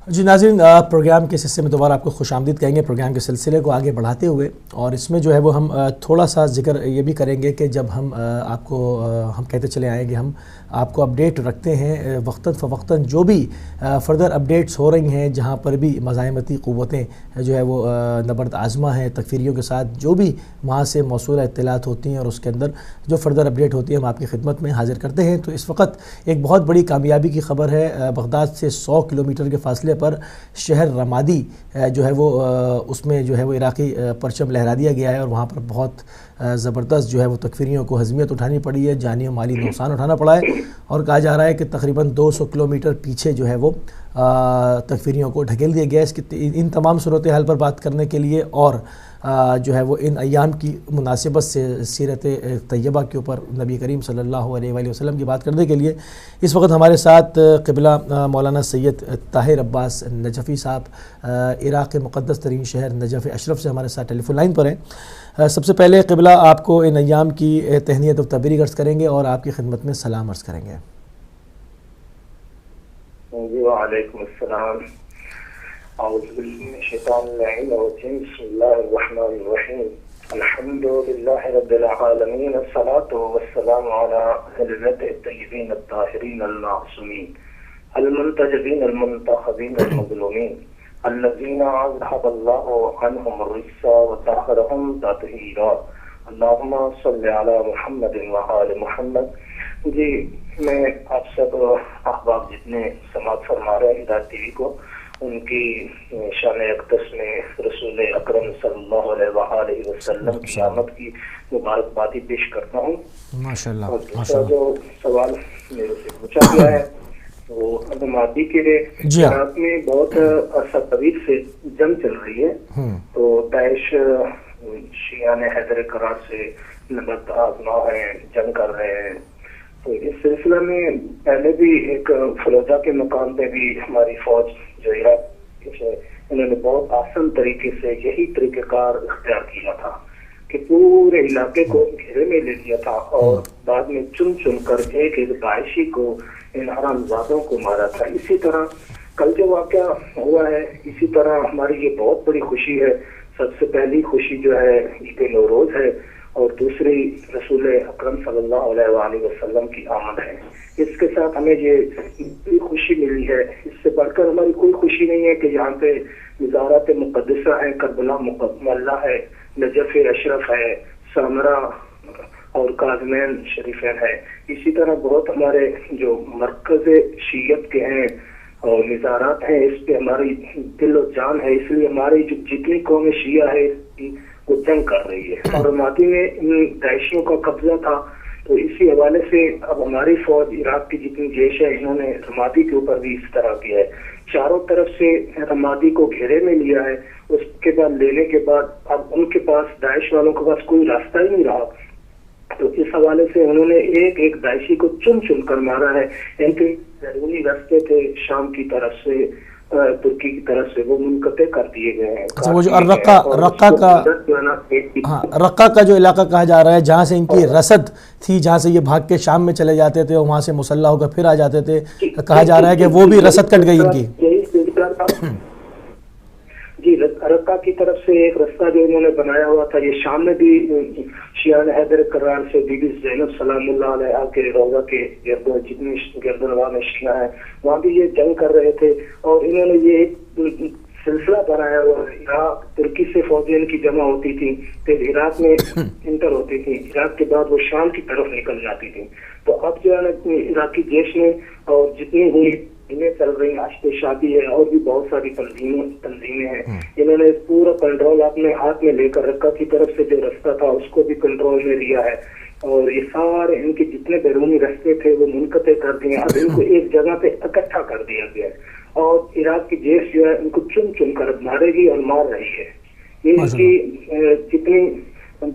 جی ناظرین، پروگرام کے حصے میں دوبارہ آپ کو خوش آمدید کہیں گے پروگرام کے سلسلے کو آگے بڑھاتے ہوئے، اور اس میں جو ہے وہ ہم تھوڑا سا ذکر یہ بھی کریں گے کہ جب ہم آپ کو ہم کہتے چلے آئیں گے، ہم آپ کو اپڈیٹ رکھتے ہیں وقتاً فوقتاً جو بھی فردر اپڈیٹس ہو رہی ہیں، جہاں پر بھی مزاحمتی قوتیں جو ہے وہ نبرد آزما ہیں تکفیریوں کے ساتھ، جو بھی وہاں سے موصول اطلاعات ہوتی ہیں اور اس کے اندر جو فردر اپڈیٹ ہوتی ہے ہم آپ کی خدمت میں حاضر کرتے ہیں۔ تو اس وقت ایک بہت بڑی کامیابی کی خبر ہے، بغداد سے 100 کلومیٹر کے فاصلے پر شہر رمادی جو ہے وہ اس میں جو ہے وہ عراقی پرچم لہرا دیا گیا ہے، اور وہاں پر بہت زبردست جو ہے وہ تکفیریوں کو ہزمیت اٹھانی پڑی ہے، جانی و مالی نقصان اٹھانا پڑا ہے، اور کہا جا رہا ہے کہ تقریباً 200 کلومیٹر پیچھے جو ہے وہ تکفیریوں کو ڈھکیل دیا گیا ہے۔ اس کی ان تمام صورتحال پر بات کرنے کے لیے اور جو ہے وہ ان ایام کی مناسبت سے سیرت طیبہ کے اوپر نبی کریم صلی اللہ علیہ وآلہ وسلم کی بات کرنے کے لیے اس وقت ہمارے ساتھ قبلہ مولانا سید طاہر عباس نجفی صاحب عراق کے مقدس ترین شہر نجف اشرف سے ہمارے ساتھ ٹیلی فون لائن پر ہیں۔ سب سے پہلے قبلہ آپ کو ان ایام کی تہنیت و تبریک عرض کریں گے اور آپ کی خدمت میں سلام عرض کریں گے۔ وعلیکم السلام، اعوذ باللہ من الشیطان الرجیم، بسم اللہ الرحمن الرحیم، الحمد للہ رب العالمین، الصلاة والسلام علی اہل بیت الطیبین الطاہرین المعصومین المنتجبین المنتخبین المظلومین الذین اذهب اللہ عنہم الرجس وطہرہم تطہیرا، اللہم صلی علی محمد وآل محمد۔ جی میں آپ سب احباب جتنے سماعت فرما رہے ہیں ہدایت ٹی وی کو، ان کی شان اقدس میں رسول اکرم صلی اللہ علیہ وآلہ وسلم کی آمد کی مبارکبادی پیش کرتا ہوں۔ ماشاءاللہ۔ اور دوسرا جو سوال میرے سے پوچھا گیا ہے وہ رمادی کے لیے، عراق میں بہت عرصہ طویل سے جنگ چل رہی ہے، تو داعش شیعان حیدر کرار سے نبرد آزما ہے، جنگ کر رہے ہیں۔ تو اس سلسلہ میں پہلے بھی ایک فلوجہ کے مقام پہ بھی ہماری فوج جو عراق انہوں نے بہت آسان طریقے سے یہی طریقہ کار اختیار کیا تھا کہ پورے علاقے کو گھیرے میں لے لیا تھا، اور بعد میں چن چن کر ایک ایک داعشی کو، ان حرامزادوں کو مارا تھا۔ اسی طرح کل جو واقعہ ہوا ہے، اسی طرح ہماری یہ بہت بڑی خوشی ہے۔ سب سے پہلی خوشی جو ہے عید نوروز ہے، اور دوسری رسول اکرم صلی اللہ علیہ وآلہ وسلم کی آمد ہے۔ اس کے ساتھ ہمیں یہ خوشی ملی ہے، اس سے بڑھ کر ہماری کوئی خوشی نہیں ہے کہ یہاں پہ مزارات مقدسہ ہے، کربلا مکملہ ہے، نجف اشرف ہے، سامرا اور کاظمین شریفین ہے۔ اسی طرح بہت ہمارے جو مرکز شیعت کے ہیں اور مزارات ہیں، اس پہ ہماری دل و جان ہے، اس لیے ہماری جو جتنی قوم شیعہ ہے وہ جنگ کر رہی ہے، اور رمادی میں ان داعشیوں کا قبضہ تھا، تو اسی حوالے سے اب ہماری فوج عراق کی جتنی جیش ہے انہوں نے رمادی کے اوپر بھی اس طرح کیا ہے، چاروں طرف سے رمادی کو گھیرے میں لیا ہے۔ اس کے بعد لینے کے بعد اب ان کے پاس، داعش والوں کے پاس کوئی راستہ ہی نہیں رہا، تو اس حوالے سے انہوں نے ایک ایک داعشی کو چن چن کر مارا ہے۔ ان کے بیرونی راستے تھے شام کی طرف سے، ترکی کی طرف سے، وہ منقطع کر دیے گئے ہیں۔ وہ جو رقہ کا جو علاقہ کہا جا رہا ہے، جہاں سے ان کی رسد تھی، جہاں سے یہ بھاگ کے شام میں چلے جاتے تھے اور وہاں سے مسلح ہو کر پھر آ جاتے تھے، کہا جا رہا ہے کہ وہ بھی رسد کٹ گئی ان کی۔ جی، رقہ کی طرف سے ایک رستہ جو انہوں نے بنایا ہوا تھا، یہ شام میں بھی شیعان حیدر کرار سے بی بی زینب سلام اللہ علیہ کے روضہ کے گرد جتنی گردنواں میں شیعہ ہیں وہاں بھی یہ جنگ کر رہے تھے، اور انہوں نے یہ ایک سلسلہ بنایا ہوا ہے۔ عراق ترکی سے فوجیں ان کی جمع ہوتی تھی، پھر عراق میں انٹر ہوتی تھی، عراق کے بعد وہ شام کی طرف نکل جاتی تھی۔ تو اب جو ہے نا عراقی جیش نے، اور جتنی ہی چل رہی ہیں، عشق شادی ہے اور بھی بہت ساری تنظیمیں ہیں، انہوں نے پورا کنٹرول اپنے ہاتھ میں لے کر رقہ کی طرف سے جو رستہ تھا اس کو بھی کنٹرول میں لیا ہے، اور یہ سارے ان کے جتنے بیرونی رستے تھے وہ منقطع کر دیے، اب ان کو ایک جگہ پہ اکٹھا کر دیا گیا ہے، اور عراق کی جیش جو ہے ان کو چن چن کر مارے گی اور مار رہی ہے۔ یہ ان کی جتنی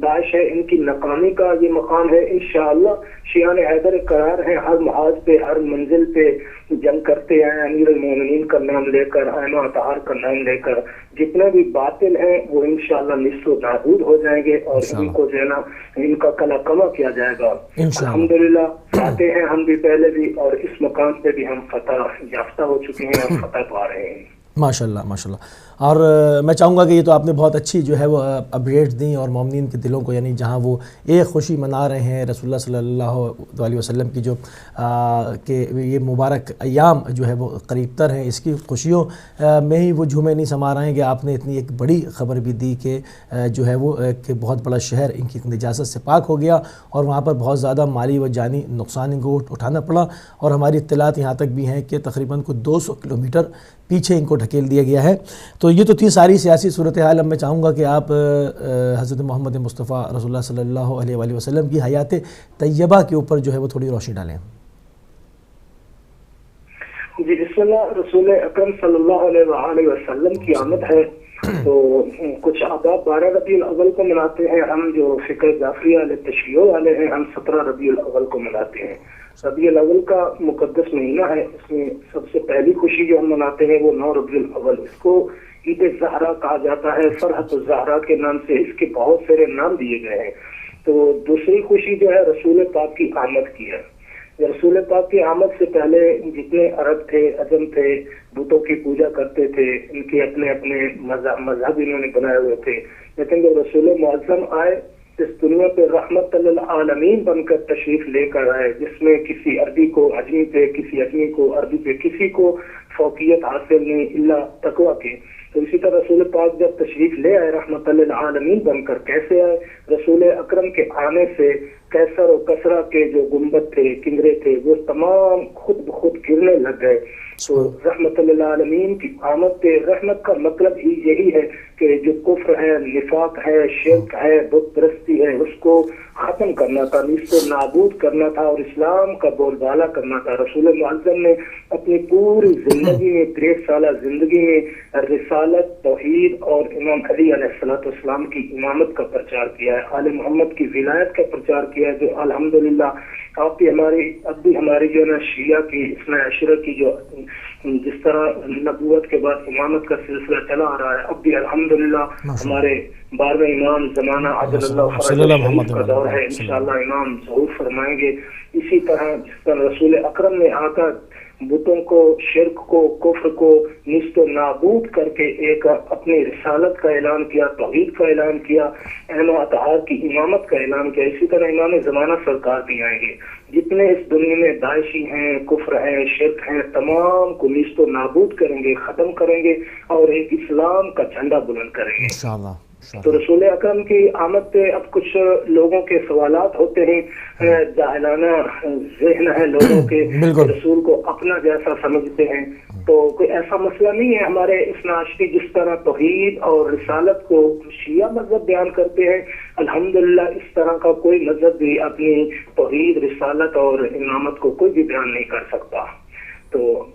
داعش ہے، ان کی ناکامی کا یہ مقام ہے۔ انشاءاللہ شیعان حیدر قرار ہیں، ہر محاذ پہ، ہر منزل پہ جنگ کرتے ہیں، امیر المومنین کا نام لے کر، ائمہ اطہار کا نام لے کر، جتنے بھی باطل ہیں وہ انشاءاللہ نصف و نابود ہو جائیں گے، اور ان کو جو ہے نا ان کا کلا کما کیا جائے گا۔ الحمدللہ فاتح ہیں ہم بھی پہلے بھی، اور اس مقام پہ بھی ہم فتح یافتہ ہو چکے ہیں اور فتح پا رہے ہیں۔ ماشاءاللہ ماشاءاللہ. اور میں چاہوں گا کہ یہ تو آپ نے بہت اچھی جو ہے وہ اپڈیٹس دیں اور مومنین کے دلوں کو، یعنی جہاں وہ ایک خوشی منا رہے ہیں رسول اللہ صلی اللہ علیہ وسلم کی جو کہ یہ مبارک ایام جو ہے وہ قریب تر ہیں، اس کی خوشیوں میں ہی وہ جھومے نہیں سما رہے ہیں کہ آپ نے اتنی ایک بڑی خبر بھی دی کہ جو ہے وہ کہ بہت بڑا شہر ان کی نجاست سے پاک ہو گیا اور وہاں پر بہت زیادہ مالی و جانی نقصان ان کو اٹھانا پڑا، اور ہماری اطلاعات یہاں تک بھی ہیں کہ تقریباً کوئی 200 کلومیٹر پیچھے ان کو ڈھکیل دیا گیا ہے. تو یہ تو تھی ساری سیاسی صورتحال. اب میں چاہوں گا کہ آپ حضرت محمد مصطفیٰ رسول اللہ صلی اللہ علیہ وآلہ وسلم کی حیات طیبہ کے اوپر جو ہے وہ تھوڑی روشنی ڈالیں. جی بسم اللہ. رسول اکرم صلی اللہ علیہ وآلہ وسلم کی آمد ہے تو کچھ آداب 12 ربیع الاول کو مناتے ہیں ہم، جو فقہ جعفریہ علیہ تشیع والے ہیں ہم 17 ربیع الاول کو مناتے ہیں. ربیع الاول کا مقدس مہینہ ہے، اس میں سب سے پہلی خوشی جو ہم مناتے ہیں وہ 9 ربیع الاول. اس کو عید زہرا کہا جاتا ہے، فرحت الزہرا کے نام سے اس کے بہت سارے نام دیے گئے ہیں. تو دوسری خوشی جو ہے رسول پاک کی آمد کی ہے. رسول پاک کی آمد سے پہلے جتنے عرب تھے، عجم تھے، بتوں کی پوجا کرتے تھے، ان کے اپنے اپنے مذہب انہوں نے بنائے ہوئے تھے. لیکن جب رسول معظم آئے اس دنیا پہ رحمت للعالمین بن کر تشریف لے کر آئے، جس میں کسی عربی کو عجمی پہ، کسی عجمی کو عربی پہ کسی کو فوقیت حاصل نہیں الا تقویٰ کے. تو اسی طرح رسول پاک جب تشریف لے آئے رحمت للعالمین بن کر، کیسے آئے؟ رسول اکرم کے آنے سے کیسر و کسرا کے جو گنبد تھے، کنگرے تھے، وہ تمام خود بخود گرنے لگ گئے. تو رحمت للعالمین کی آمد پہ رحمت کا مطلب ہی یہی ہے کہ جو کفر ہے، نفاق ہے، شرک ہے، بت پرستی ہے، اس کو ختم کرنا تھا، نیست و نابود کرنا تھا اور اسلام کا بول بالا کرنا تھا. رسول معظم نے اپنی پوری زندگی میں 63 سالہ زندگی میں رسالت، توحید اور امام علی علیہ السلام کی امامت کا پرچار کیا ہے، آل محمد کی ولایت کا پرچار کیا ہے، جو الحمدللہ اب بھی ہماری جو ہے نا شیعہ کی اثنا عشرہ کی جو جس طرح نبوت کے بعد امامت کا سلسلہ چلا آ رہا ہے، اب بھی الحمدللہ ہمارے 12ویں امام زمانہ عجل اللہ فرجہ کا دور ہے. انشاءاللہ امام ظہور فرمائیں گے. اسی طرح جس طرح رسول اکرم نے آ کر بتوں کو، شرک کو، کفر کو نیست و نابود کر کے ایک اپنی رسالت کا اعلان کیا، توحید کا اعلان کیا، اہم و اطہار کی امامت کا اعلان کیا. اسی طرح امام زمانہ سرکار بھی آئیں گے. جتنے اس دنیا میں داعشی ہیں، کفر ہیں، شرک ہیں، تمام کو نیست و نابود کریں گے، ختم کریں گے اور ایک اسلام کا جھنڈا بلند کریں گے انشاءاللہ. تو رسول اکرم کی آمد پہ اب کچھ لوگوں کے سوالات ہوتے ہیں، جاہلانہ ذہن ہے لوگوں کے، رسول کو اپنا جیسا سمجھتے ہیں. تو کوئی ایسا مسئلہ نہیں ہے. ہمارے اثنا عشری جس طرح توحید اور رسالت کو شیعہ مذہب بیان کرتے ہیں، الحمدللہ اس طرح کا کوئی مذہب بھی اپنی توحید، رسالت اور امامت کو کوئی بھی بیان نہیں کر سکتا. تو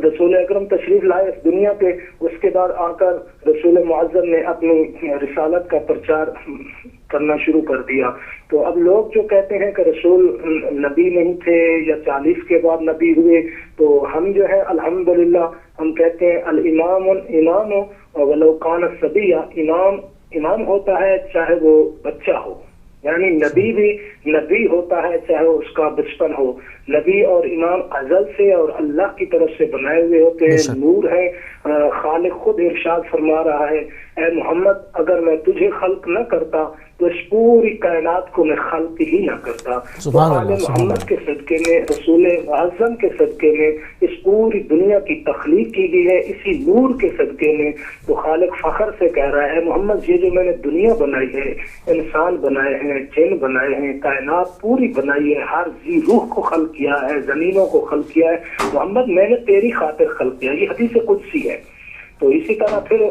رسول اکرم تشریف لائے اس دنیا پہ، اس کے بعد آ کر رسول معظم نے اپنی رسالت کا پرچار کرنا شروع کر دیا. تو اب لوگ جو کہتے ہیں کہ رسول نبی نہیں تھے یا 40 کے بعد نبی ہوئے، تو ہم جو ہے الحمدللہ ہم کہتے ہیں الامام امام ولو کان صبیہ. امام ہوتا ہے چاہے وہ بچہ ہو، یعنی نبی بھی نبی ہوتا ہے چاہے اس کا بچپن ہو. نبی اور امام ازل سے اور اللہ کی طرف سے بنائے ہوئے ہوتے ہیں، نور ہے. خالق خود ارشاد فرما رہا ہے، اے محمد اگر میں تجھے خلق نہ کرتا تو اس پوری کائنات کو میں خلق ہی نہ کرتا. تو آل محمد کے صدقے میں، رسول اعظم کے صدقے میں اس پوری دنیا کی تخلیق کی گئی ہے، اسی نور کے صدقے میں. تو خالق فخر سے کہہ رہا ہے، محمد یہ جو میں نے دنیا بنائی ہے، انسان بنائے ہیں، جن بنائے ہیں، کائنات پوری بنائی ہے، ہر ذی روح کو خلق کیا ہے، زمینوں کو خلق کیا ہے، محمد میں نے تیری خاطر خلق کیا. یہ حدیث قدسی ہے. تو اسی طرح پھر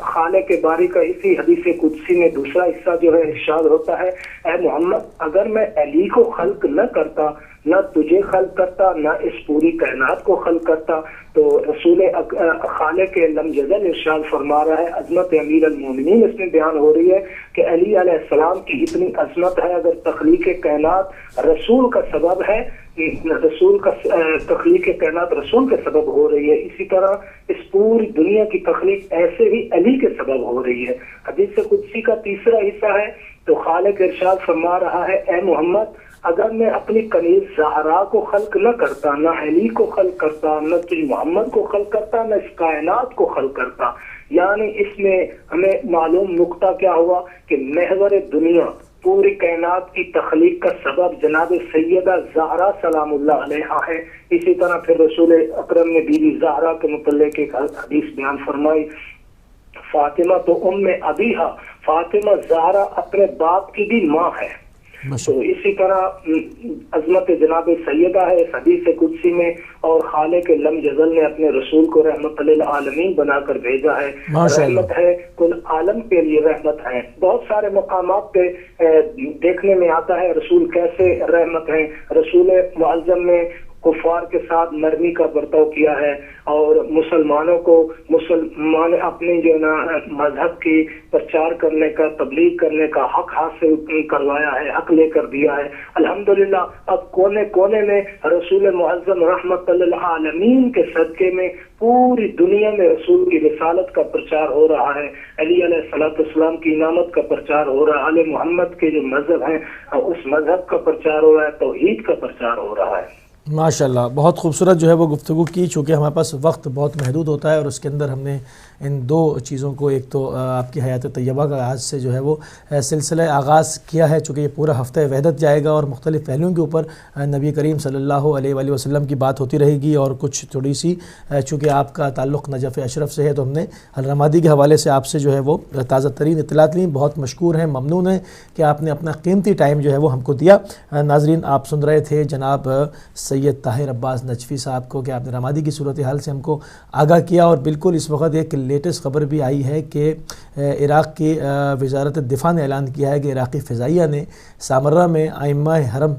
خالق باری کا اسی حدیث قدسی میں دوسرا حصہ جو ہے ارشاد ہوتا ہے، اے محمد اگر میں علی کو خلق نہ کرتا، نہ تجھے خلق کرتا، نہ اس پوری کائنات کو خلق کرتا. تو رسول خالق لم یزل ارشاد فرما رہا ہے، عظمت امیر المومنین اس میں بیان ہو رہی ہے کہ علی علیہ السلام کی اتنی عظمت ہے. اگر تخلیق کائنات رسول کا سبب ہے، رسول کا تخلیق کائنات رسول کے سبب ہو رہی ہے، اسی طرح اس پوری دنیا کی تخلیق ایسے ہی علی کے سبب ہو رہی ہے. حدیث قدسی کا تیسرا حصہ ہے. تو خالق ارشاد فرما رہا ہے، اے محمد اگر میں اپنی کنیز زہرا کو خلق نہ کرتا، نہ علی کو خلق کرتا، نہ تجھ محمد کو خلق کرتا، نہ اس کائنات کو خلق کرتا. یعنی اس میں ہمیں معلوم نقطہ کیا ہوا کہ محور دنیا، پوری کائنات کی تخلیق کا سبب جناب سیدہ زہرا سلام اللہ علیہا ہے. اسی طرح پھر رسول اکرم نے بی بی زہرا کے متعلق ایک حدیث بیان فرمائی، فاطمہ تو ام ابیہا، فاطمہ زہرا اپنے باپ کی بھی ماں ہے. تو اسی طرح عظمت جناب سیدہ ہے اس حدیث قدسی میں، اور خالق لم یزل نے اپنے رسول کو رحمت للعالمین بنا کر بھیجا ہے. رحمت ہے کل عالم کے لیے، رحمت ہے. بہت سارے مقامات پہ دیکھنے میں آتا ہے رسول کیسے رحمت ہیں. رسول معظم نے کفار کے ساتھ نرمی کا برتاؤ کیا ہے، اور مسلمانوں کو مسلمان اپنے جو نا مذہب کی پرچار کرنے کا، تبلیغ کرنے کا حق حاصل کروایا ہے، حق لے کر دیا ہے. الحمدللہ اب کونے کونے میں رسول معظم رحمت للعالمین کے صدقے میں پوری دنیا میں رسول کی رسالت کا پرچار ہو رہا ہے، علی علیہ الصلوۃ والسلام کی امامت کا پرچار ہو رہا ہے، آل محمد کے جو مذہب ہیں اس مذہب کا پرچار ہو رہا ہے، توحید کا پرچار ہو رہا ہے. ماشاءاللہ، بہت خوبصورت جو ہے وہ گفتگو کی. چونکہ ہمارے پاس وقت بہت محدود ہوتا ہے اور اس کے اندر ہم نے ان دو چیزوں کو، ایک تو آپ کی حیات طیبہ کا آج سے جو ہے وہ سلسلہ آغاز کیا ہے، چونکہ یہ پورا ہفتہ وحدت جائے گا اور مختلف پہلوؤں کے اوپر نبی کریم صلی اللہ علیہ وآلہ وسلم کی بات ہوتی رہے گی. اور کچھ تھوڑی سی چونکہ آپ کا تعلق نجف اشرف سے ہے تو ہم نے الرمادی کے حوالے سے آپ سے جو ہے وہ تازہ ترین اطلاعات لیں. بہت مشکور ہیں، ممنون ہیں کہ آپ نے اپنا قیمتی ٹائم جو ہے وہ ہم کو دیا. ناظرین، آپ سن رہے تھے جناب سید طاہر عباس نجفی صاحب کو کہ آپ نے رمادی کی صورتحال سے ہم کو آگاہ کیا. اور بالکل اس وقت ایک لیٹسٹ خبر بھی آئی ہے کہ عراق کی وزارت دفاع نے اعلان کیا ہے کہ عراقی فضائیہ نے سامرہ میں ائمہ حرم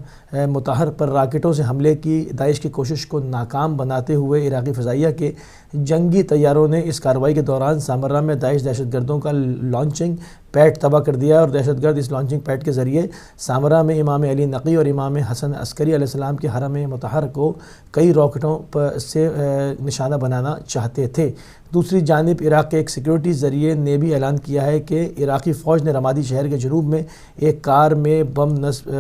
مطہر پر راکٹوں سے حملے کی داعش کی کوشش کو ناکام بناتے ہوئے عراقی فضائیہ کے جنگی طیاروں نے اس کارروائی کے دوران سامرہ میں داعش دہشت گردوں کا لانچنگ پیڈ تباہ کر دیا. اور دہشت گرد اس لانچنگ پیڈ کے ذریعے سامرہ میں امام علی نقی اور امام حسن عسکری علیہ السلام کے حرم مطہر کو کئی راکٹوں سے نشانہ بنانا چاہتے تھے. دوسری جانب عراق کے ایک سیکیورٹی ذریعے نے بھی اعلان کیا ہے کہ عراقی فوج نے رمادی شہر کے جنوب میں ایک کار میں بم نصب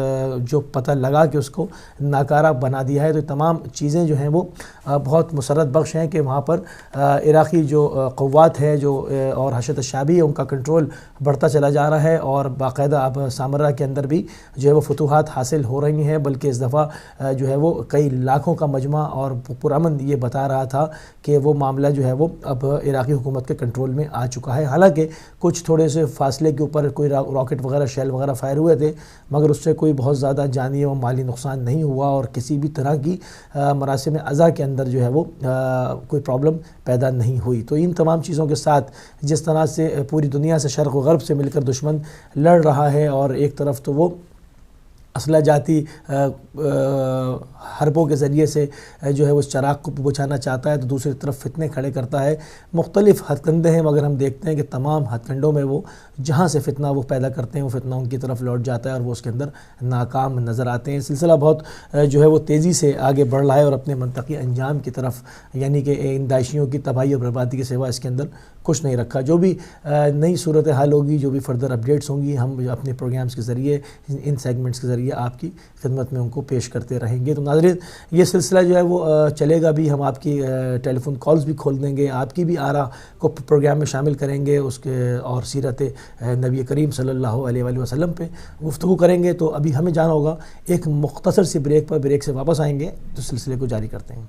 جو پتہ لگا کہ اس کو ناکارہ بنا دیا ہے. تو تمام چیزیں جو ہیں وہ بہت مسرت بخش ہیں کہ وہاں پر عراقی جو قوات ہے جو اور حشد الشعبی ہے ان کا کنٹرول بڑھتا چلا جا رہا ہے. اور باقاعدہ اب سامرہ کے اندر بھی جو ہے وہ فتوحات حاصل ہو رہی ہیں، بلکہ اس دفعہ جو ہے وہ کئی لاکھوں کا مجمع اور پرامن یہ بتا رہا تھا کہ وہ معاملہ جو ہے وہ اب عراقی حکومت کے کنٹرول میں آ چکا ہے. حالانکہ کچھ تھوڑے سے فاصلے کے اوپر کوئی راکٹ وغیرہ شیل وغیرہ فائر ہوئے تھے، مگر اس سے کوئی بہت زیادہ جانی و مالی نقصان نہیں ہوا اور کسی بھی طرح کی مراسم عزا کے اندر جو ہے وہ کوئی پرابلم پیدا نہیں ہوئی. تو ان تمام چیزوں کے ساتھ جس طرح سے پوری دنیا سے شرق و غرب سے مل کر دشمن لڑ رہا ہے، اور ایک طرف تو وہ اسلحہ جاتی حربوں کے ذریعے سے جو ہے اس چراغ کو بجھانا چاہتا ہے، تو دوسری طرف فتنے کھڑے کرتا ہے. مختلف ہتھ کنڈے ہیں، مگر ہم دیکھتے ہیں کہ تمام ہتھ کنڈوں میں وہ جہاں سے فتنہ وہ پیدا کرتے ہیں وہ فتنہ ان کی طرف لوٹ جاتا ہے اور وہ اس کے اندر ناکام نظر آتے ہیں. سلسلہ بہت جو ہے وہ تیزی سے آگے بڑھ رہا ہے اور اپنے منطقی انجام کی طرف، یعنی کہ ان داعشیوں کی تباہی اور بربادی کے سوا اس کے اندر کچھ نہیں رکھا. جو بھی نئی صورتحال ہوگی، جو بھی فردر اپڈیٹس ہوں گی، ہم اپنے پروگرامز کے ذریعے ان سیگمنٹس کے ذریعے آپ کی خدمت میں ان کو پیش کرتے رہیں گے. تو ناظرین، یہ سلسلہ جو ہے وہ چلے گا بھی. ہم آپ کی ٹیلی فون کالز بھی کھول دیں گے، آپ کی بھی آراء کو پروگرام میں شامل کریں گے، اس کے اور سیرت نبی کریم صلی اللہ علیہ وآلہ وسلم پہ گفتگو کریں گے. تو ابھی ہمیں جانا ہوگا ایک مختصر سی بریک پر، بریک سے واپس آئیں گے تو سلسلے کو جاری کرتے ہیں.